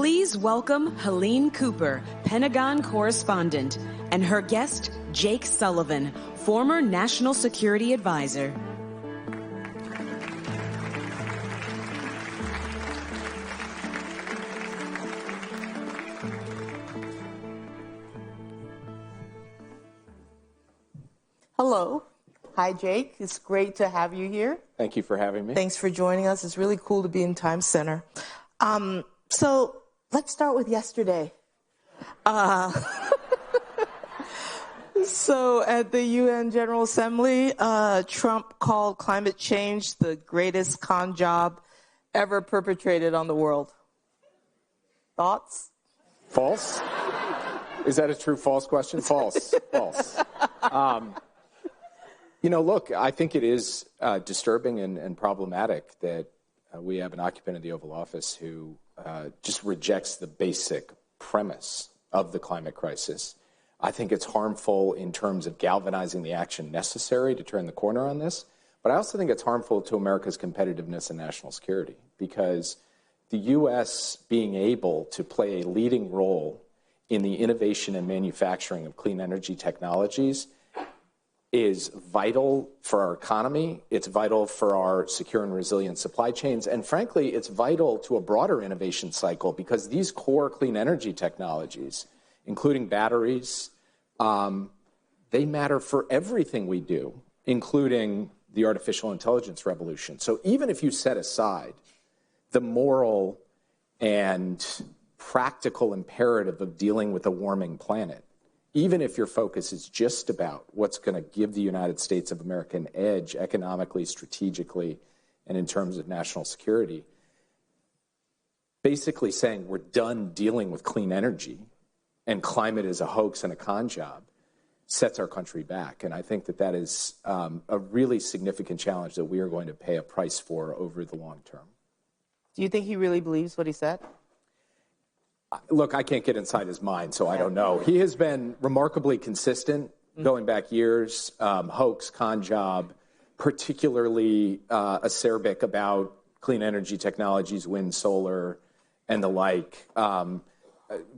Please welcome Helene Cooper, Pentagon Correspondent, and her guest, Jake Sullivan, former National Security Advisor. Hello. Hi, Jake. It's great to have you here. Thank you for having me. Thanks for joining us. It's really cool to be in Times Center. So let's start with yesterday. So at the UN General Assembly, Trump called climate change the greatest con job ever perpetrated on the world. Thoughts? False? Is that a true false question? False. False. Look, I think it is disturbing and problematic that we have an occupant of the Oval Office who just rejects the basic premise of the climate crisis. I think it's harmful in terms of galvanizing the action necessary to turn the corner on this, but I also think it's harmful to America's competitiveness and national security, because the U.S. being able to play a leading role in the innovation and manufacturing of clean energy technologies is vital for our economy, it's vital for our secure and resilient supply chains, and frankly, it's vital to a broader innovation cycle, because these core clean energy technologies, including batteries, they matter for everything we do, including the artificial intelligence revolution. So even if you set aside the moral and practical imperative of dealing with a warming planet, even if your focus is just about what's going to give the United States of America an edge economically, strategically, and in terms of national security, basically saying we're done dealing with clean energy and climate is a hoax and a con job sets our country back. And I think that that is a really significant challenge that we are going to pay a price for over the long term. Do you think he really believes what he said? Look, I can't get inside his mind, so I don't know. He has been remarkably consistent going back years, hoax, con job, particularly acerbic about clean energy technologies, wind, solar, and the like,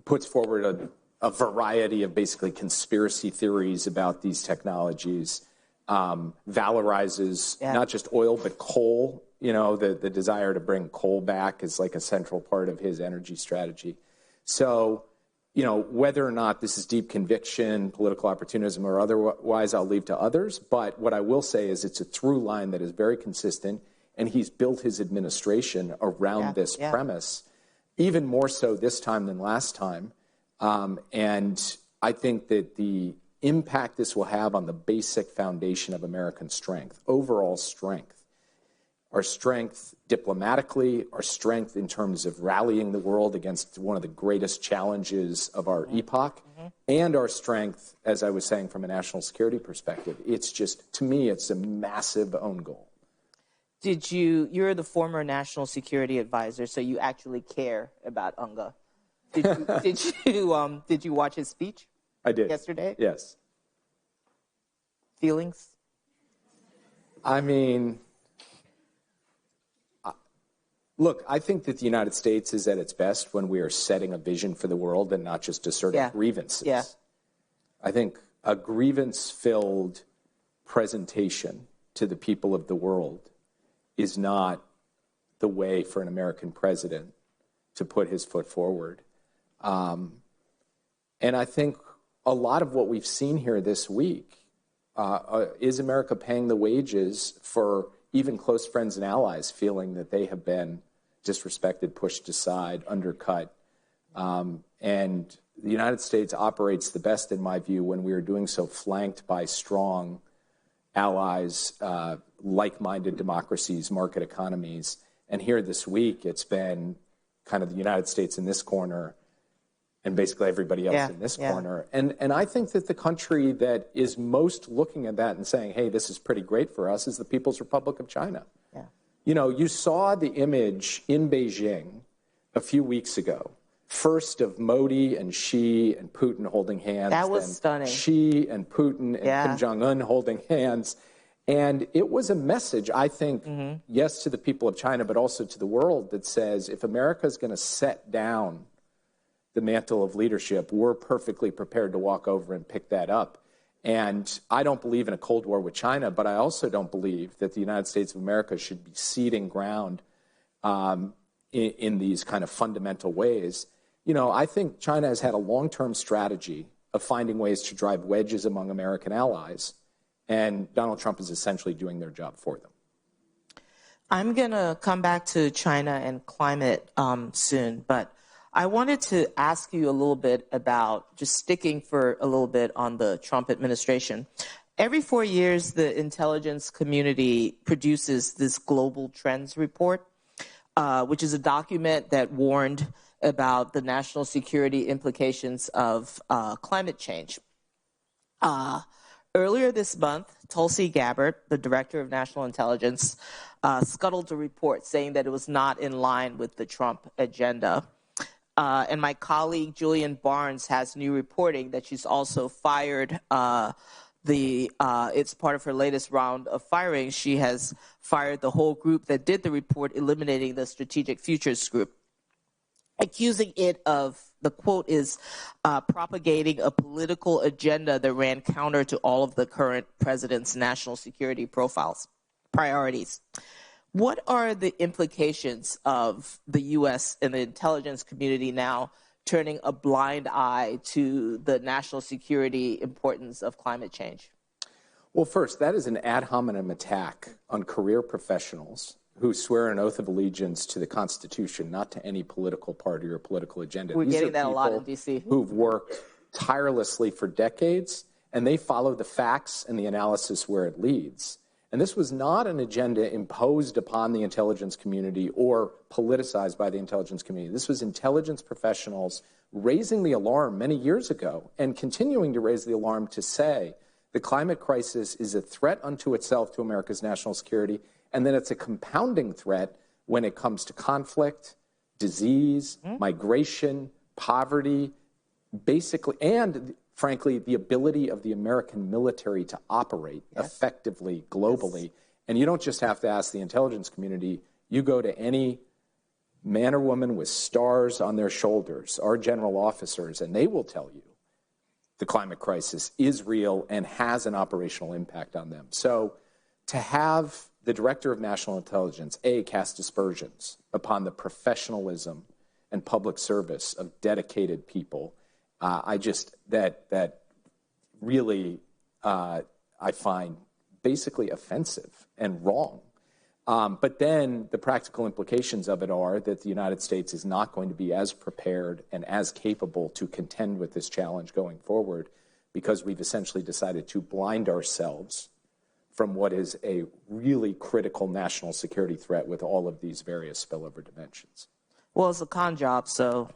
puts forward a variety of basically conspiracy theories about these technologies, valorizes not just oil, but coal. The desire to bring coal back is like a central part of his energy strategy. So, whether or not this is deep conviction, political opportunism, or otherwise, I'll leave to others. But what I will say is it's a through line that is very consistent, and he's built his administration around this premise, even more so this time than last time. And I think that the impact this will have on the basic foundation of American strength, overall strength, our strength diplomatically, our strength in terms of rallying the world against one of the greatest challenges of our epoch, and our strength, as I was saying, from a national security perspective. It's just, to me, it's a massive own goal. You're the former National Security Advisor, so you actually care about UNGA. Did you watch his speech? I did. Yesterday? Yes. Feelings? I mean, look, I think that the United States is at its best when we are setting a vision for the world and not just asserting grievances. Yeah. I think a grievance-filled presentation to the people of the world is not the way for an American president to put his foot forward. And I think a lot of what we've seen here this week is America paying the wages for even close friends and allies feeling that they have been disrespected, pushed aside, undercut. And the United States operates the best, in my view, when we are doing so flanked by strong allies, like-minded democracies, market economies. And here this week, it's been kind of the United States in this corner and basically everybody else in this corner. And I think that the country that is most looking at that and saying, hey, this is pretty great for us, is the People's Republic of China. Yeah. You saw the image in Beijing a few weeks ago, first of Modi and Xi and Putin holding hands. That was stunning. Xi and Putin and Kim Jong-un holding hands. And it was a message, I think, yes, to the people of China, but also to the world that says if America is going to set down the mantle of leadership, we're perfectly prepared to walk over and pick that up. And I don't believe in a Cold War with China, but I also don't believe that the United States of America should be ceding ground in these kind of fundamental ways. You know, I think China has had a long-term strategy of finding ways to drive wedges among American allies, and Donald Trump is essentially doing their job for them. I'm going to come back to China and climate soon, but I wanted to ask you a little bit about, just sticking for a little bit on the Trump administration. Every 4 years, the intelligence community produces this global trends report, which is a document that warned about the national security implications of climate change. Earlier this month, Tulsi Gabbard, the director of national intelligence, scuttled a report saying that it was not in line with the Trump agenda. And my colleague Julian Barnes has new reporting that she's also fired it's part of her latest round of firing. She has fired the whole group that did the report, eliminating the Strategic Futures Group, accusing it of, the quote is, propagating a political agenda that ran counter to all of the current president's national security priorities. What are the implications of the U.S. and the intelligence community now turning a blind eye to the national security importance of climate change? Well, first, that is an ad hominem attack on career professionals who swear an oath of allegiance to the Constitution, not to any political party or political agenda. We're getting that a lot in D.C. Who've worked tirelessly for decades, and they follow the facts and the analysis where it leads. And this was not an agenda imposed upon the intelligence community or politicized by the intelligence community. This was intelligence professionals raising the alarm many years ago and continuing to raise the alarm to say the climate crisis is a threat unto itself to America's national security, and then it's a compounding threat when it comes to conflict, disease, migration, poverty, basically, and frankly, the ability of the American military to operate effectively globally. And you don't just have to ask the intelligence community. You go to any man or woman with stars on their shoulders, our general officers, and they will tell you the climate crisis is real and has an operational impact on them. So to have the director of national intelligence, cast aspersions upon the professionalism and public service of dedicated people, that really I find basically offensive and wrong. But then the practical implications of it are that the United States is not going to be as prepared and as capable to contend with this challenge going forward, because we've essentially decided to blind ourselves from what is a really critical national security threat with all of these various spillover dimensions. Well, it's a con job, so...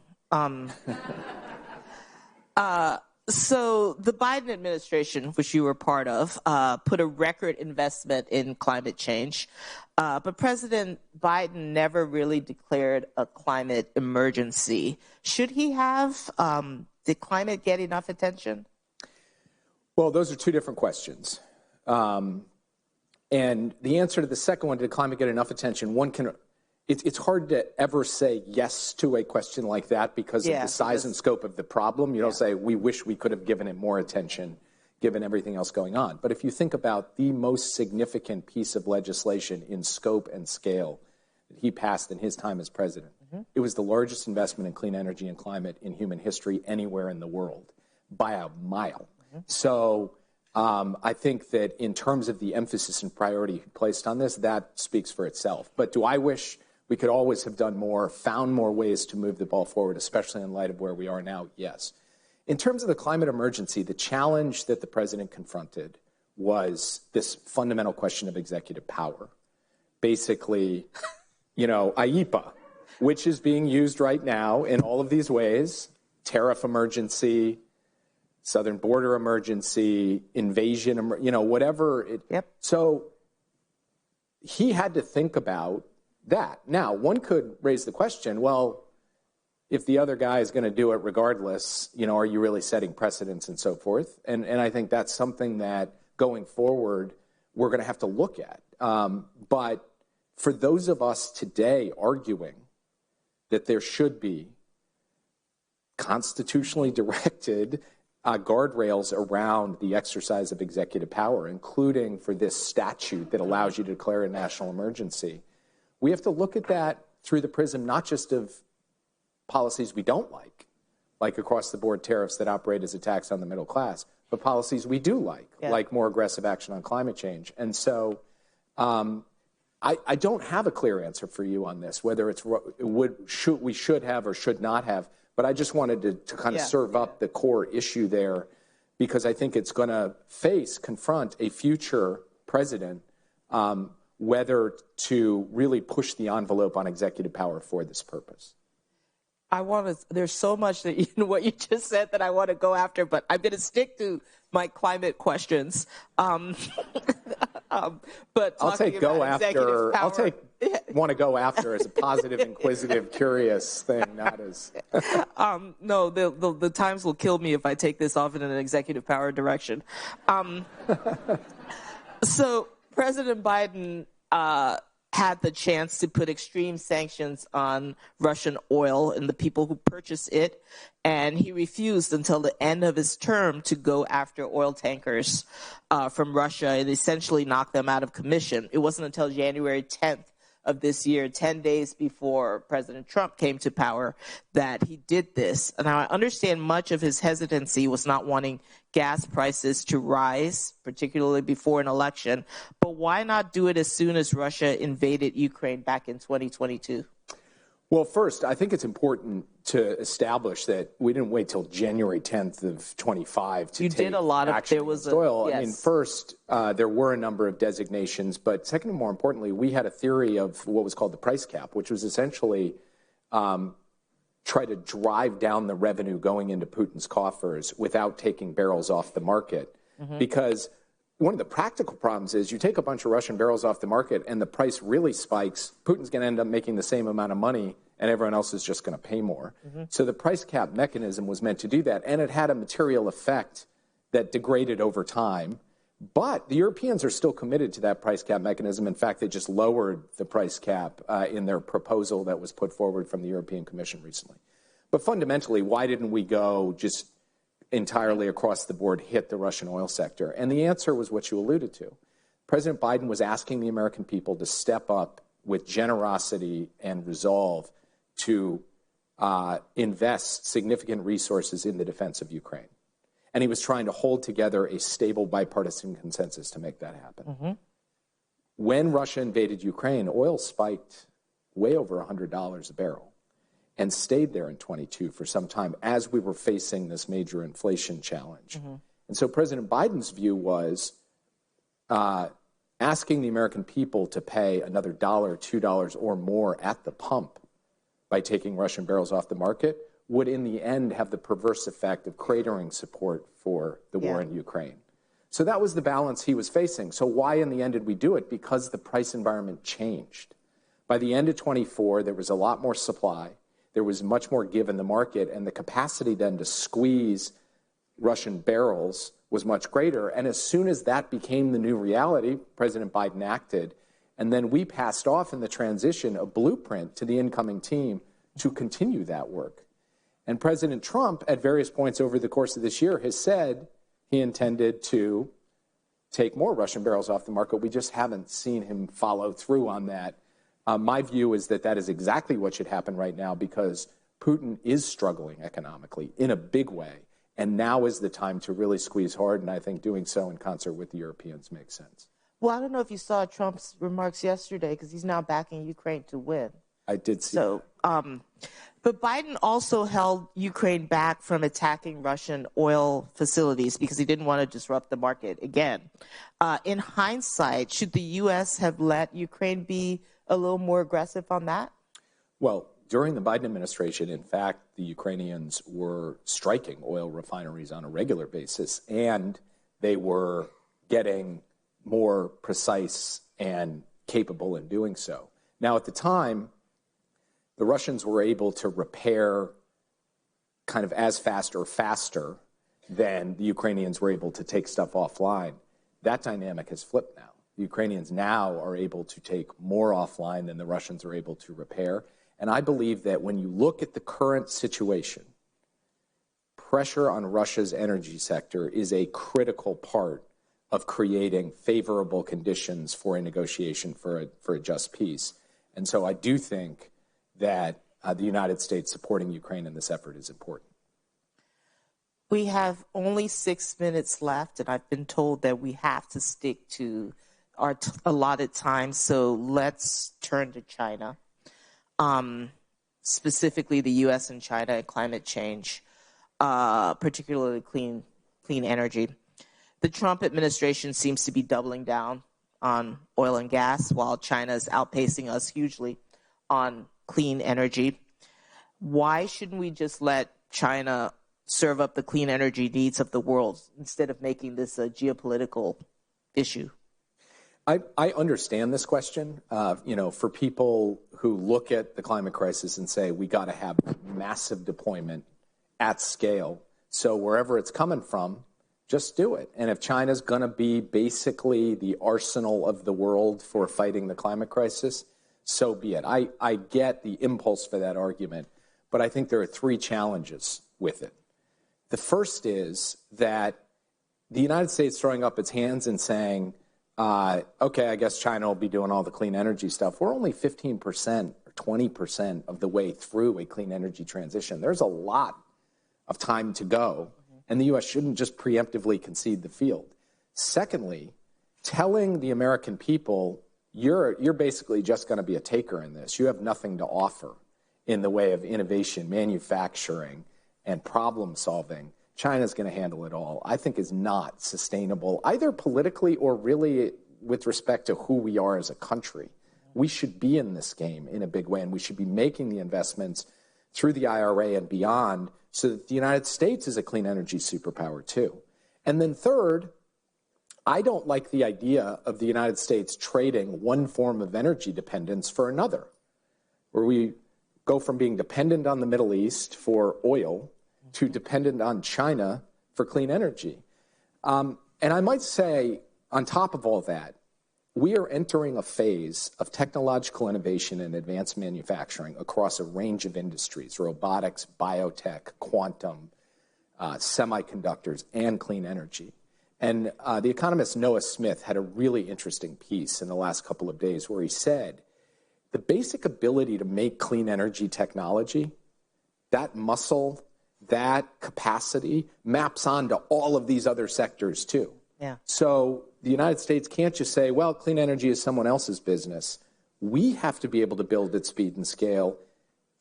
So the Biden administration, which you were part of, put a record investment in climate change. But President Biden never really declared a climate emergency. Should he have? Did climate get enough attention? Well, those are two different questions. And the answer to the second one, did climate get enough attention? It's hard to ever say yes to a question like that because of the size and scope of the problem. You don't say, we wish we could have given it more attention, given everything else going on. But if you think about the most significant piece of legislation in scope and scale that he passed in his time as president, it was the largest investment in clean energy and climate in human history anywhere in the world by a mile. So I think that in terms of the emphasis and priority placed on this, that speaks for itself. But do I wish we could always have done more, found more ways to move the ball forward, especially in light of where we are now? Yes. In terms of the climate emergency, the challenge that the president confronted was this fundamental question of executive power. Basically, IEPA, which is being used right now in all of these ways, tariff emergency, southern border emergency, invasion, whatever. So he had to think about that. Now, one could raise the question, well, if the other guy is going to do it regardless, are you really setting precedents and so forth? And I think that's something that going forward we're going to have to look at. But for those of us today arguing that there should be constitutionally directed guardrails around the exercise of executive power, including for this statute that allows you to declare a national emergency. We have to look at that through the prism not just of policies we don't like across-the-board tariffs that operate as a tax on the middle class, but policies we do like more aggressive action on climate change. And so I don't have a clear answer for you on this, whether it's we should have or should not have, but I just wanted to kind of serve up the core issue there, because I think it's going to confront a future president, whether to really push the envelope on executive power for this purpose. There's so much that what you just said that I want to go after, but I'm going to stick to my climate questions. But I'll take go after. I'll take want to go after as a positive, inquisitive, curious thing, not as. No, the times will kill me if I take this off in an executive power direction. So President Biden had the chance to put extreme sanctions on Russian oil and the people who purchase it, and he refused until the end of his term to go after oil tankers from Russia and essentially knock them out of commission. It wasn't until January 10th of this year, 10 days before President Trump came to power, that he did this. And I understand much of his hesitancy was not wanting gas prices to rise, particularly before an election. But why not do it as soon as Russia invaded Ukraine back in 2022? Well, first, I think it's important to establish that we didn't wait till January 10th of 25 to take action against oil. Yes. I mean, first, there were a number of designations, but second and more importantly, we had a theory of what was called the price cap, which was essentially try to drive down the revenue going into Putin's coffers without taking barrels off the market. Mm-hmm. Because one of the practical problems is you take a bunch of Russian barrels off the market and the price really spikes. Putin's going to end up making the same amount of money and everyone else is just going to pay more. Mm-hmm. So the price cap mechanism was meant to do that, and it had a material effect that degraded over time. But the Europeans are still committed to that price cap mechanism. In fact, they just lowered the price cap in their proposal that was put forward from the European Commission recently. But fundamentally, why didn't we go just entirely across the board hit the Russian oil sector? And the answer was what you alluded to. President Biden was asking the American people to step up with generosity and resolve to invest significant resources in the defense of Ukraine. And he was trying to hold together a stable bipartisan consensus to make that happen. Mm-hmm. When Russia invaded Ukraine, oil spiked way over $100 a barrel and stayed there in 22 for some time as we were facing this major inflation challenge. Mm-hmm. And so President Biden's view was asking the American people to pay another $1, $2 or more at the pump by taking Russian barrels off the market would in the end have the perverse effect of cratering support for the war in Ukraine. So that was the balance he was facing. So why in the end did we do it? Because the price environment changed. By the end of 24, there was a lot more supply. There was much more give in the market, and the capacity then to squeeze Russian barrels was much greater. And as soon as that became the new reality, President Biden acted. And then we passed off in the transition a blueprint to the incoming team to continue that work. And President Trump, at various points over the course of this year, has said he intended to take more Russian barrels off the market. We just haven't seen him follow through on that. My view is that that is exactly what should happen right now, because Putin is struggling economically in a big way. And now is the time to really squeeze hard. And I think doing so in concert with the Europeans makes sense. Well, I don't know if you saw Trump's remarks yesterday, because he's now backing Ukraine to win. I did see that. But Biden also held Ukraine back from attacking Russian oil facilities because he didn't want to disrupt the market again. In hindsight, should the U.S. have let Ukraine be a little more aggressive on that? Well, during the Biden administration, in fact, the Ukrainians were striking oil refineries on a regular basis, and they were getting more precise and capable in doing so. Now, at the time, the Russians were able to repair kind of as fast or faster than the Ukrainians were able to take stuff offline. That dynamic has flipped now. The Ukrainians now are able to take more offline than the Russians are able to repair. And I believe that when you look at the current situation, pressure on Russia's energy sector is a critical part of creating favorable conditions for a negotiation for a just peace. And so I do think that the United States supporting Ukraine in this effort is important. We have only 6 minutes left, and I've been told that we have to stick to our allotted time. So let's turn to China, specifically the U.S. and China and climate change, particularly clean energy. The Trump administration seems to be doubling down on oil and gas, while China is outpacing us hugely on clean energy. Why shouldn't we just let China serve up the clean energy needs of the world instead of making this a geopolitical issue? I understand this question. For people who look at the climate crisis and say, we got to have massive deployment at scale. So wherever it's coming from, just do it. And if China's going to be basically the arsenal of the world for fighting the climate crisis, so be it. I get the impulse for that argument, but I think there are three challenges with it. The first is that the United States throwing up its hands and saying, okay, I guess China will be doing all the clean energy stuff. We're only 15% or 20% of the way through a clean energy transition. There's a lot of time to go, and the U.S. shouldn't just preemptively concede the field. Secondly, telling the American people, you're basically just going to be a taker in this. You have nothing to offer in the way of innovation, manufacturing, and problem solving. China's going to handle it all, I think is not sustainable, either politically or really with respect to who we are as a country. We should be in this game in a big way, and we should be making the investments through the IRA and beyond so that the United States is a clean energy superpower too. And then third, I don't like the idea of the United States trading one form of energy dependence for another, where we go from being dependent on the Middle East for oil to dependent on China for clean energy. And I might say, on top of all that, we are entering a phase of technological innovation and advanced manufacturing across a range of industries: robotics, biotech, quantum, semiconductors, and clean energy. And the economist Noah Smith had a really interesting piece in the last couple of days where he said, the basic ability to make clean energy technology, that muscle, that capacity maps onto all of these other sectors too. Yeah. So the United States can't just say, well, clean energy is someone else's business. We have to be able to build at speed and scale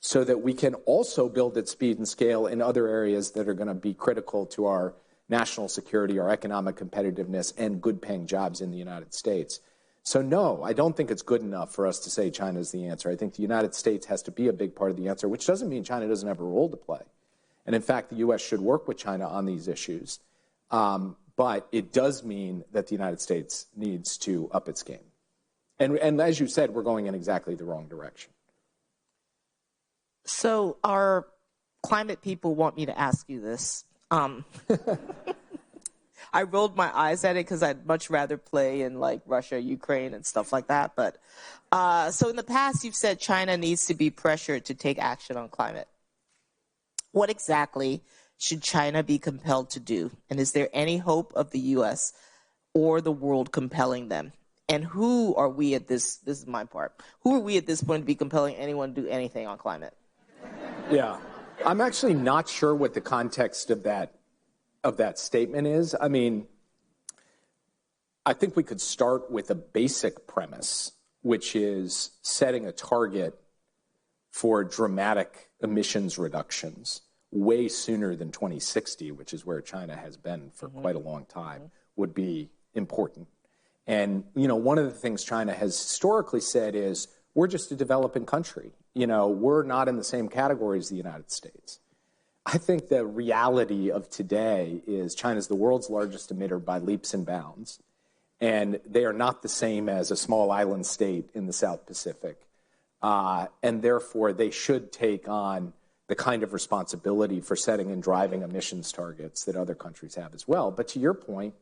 so that we can also build at speed and scale in other areas that are going to be critical to our national security, our economic competitiveness, and good paying jobs in the United States. So no, I don't think it's good enough for us to say China is the answer. I think the United States has to be a big part of the answer, which doesn't mean China doesn't have a role to play. And in fact, the U.S. should work with China on these issues. But it does mean that the United States needs to up its game. And as you said, we're going in exactly the wrong direction. So our climate people want me to ask you this. I rolled my eyes at it because I'd much rather play in like Russia, Ukraine, and stuff like that. But so in the past, you've said China needs to be pressured to take action on climate. What exactly should China be compelled to do? And is there any hope of the U.S. or the world compelling them? And who are we at this is my part, who are we at this point to be compelling anyone to do anything on climate? Yeah, I'm actually not sure what the context of that statement is. I mean, I think we could start with a basic premise, which is setting a target for dramatic emissions reductions way sooner than 2060, which is where China has been for quite a long time, would be important. And, one of the things China has historically said is, we're just a developing country. We're not in the same category as the United States. I think the reality of today is China's the world's largest emitter by leaps and bounds, and they are not the same as a small island state in the South Pacific. And therefore, they should take on the kind of responsibility for setting and driving emissions targets that other countries have as well. But to your point,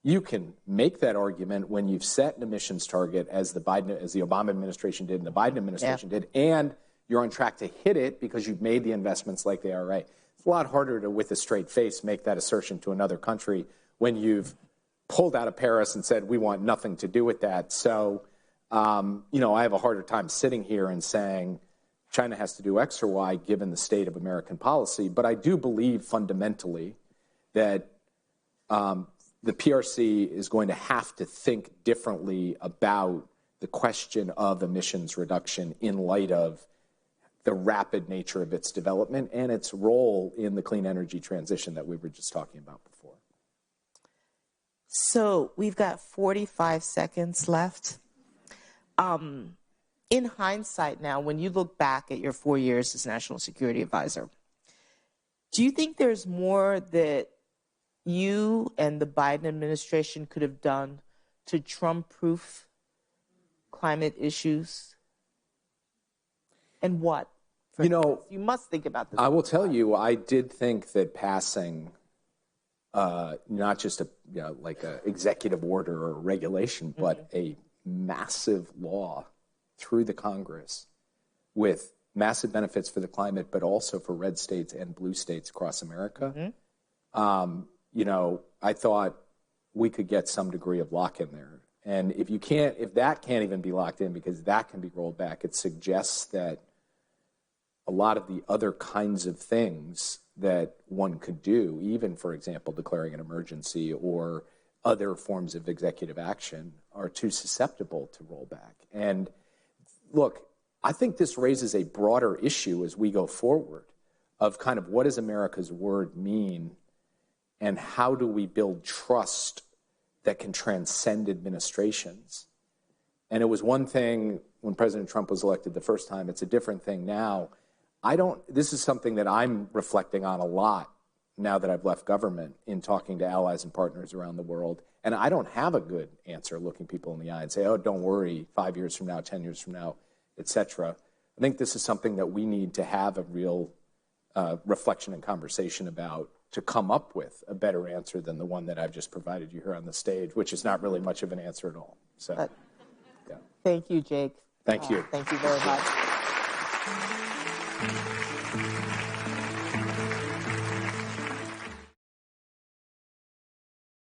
you can make that argument when you've set an emissions target as the Obama administration did and the Biden administration did, and you're on track to hit it because you've made the investments like the IRA. It's a lot harder to, with a straight face, make that assertion to another country when you've pulled out of Paris and said, we want nothing to do with that. So, you know, I have a harder time sitting here and saying China has to do X or Y given the state of American policy. But I do believe fundamentally that the PRC is going to have to think differently about the question of emissions reduction in light of the rapid nature of its development and its role in the clean energy transition that we were just talking about before. So we've got 45 seconds left. In hindsight now, when you look back at your 4 years as National Security Advisor, do you think there's more that you and the Biden administration could have done to Trump-proof climate issues? And what? You know, you must think about this. I will tell you, I did think that passing not just a like an executive order or a regulation, but a massive law through the Congress with massive benefits for the climate, but also for red states and blue states across America. You know, I thought we could get some degree of lock in there. And if that can't even be locked in because that can be rolled back, it suggests that a lot of the other kinds of things that one could do, even, for example, declaring an emergency or other forms of executive action, are too susceptible to rollback. And look, I think this raises a broader issue as we go forward of kind of what does America's word mean and how do we build trust that can transcend administrations. And it was one thing when President Trump was elected the first time. It's a different thing now. This is something that I'm reflecting on a lot now that I've left government in talking to allies and partners around the world. And I don't have a good answer looking people in the eye and say, oh, don't worry, 5 years from now, 10 years from now, et cetera. I think this is something that we need to have a real reflection and conversation about to come up with a better answer than the one that I've just provided you here on the stage, which is not really much of an answer at all. So, yeah. Thank you, Jake. Thank you. Thank you very much.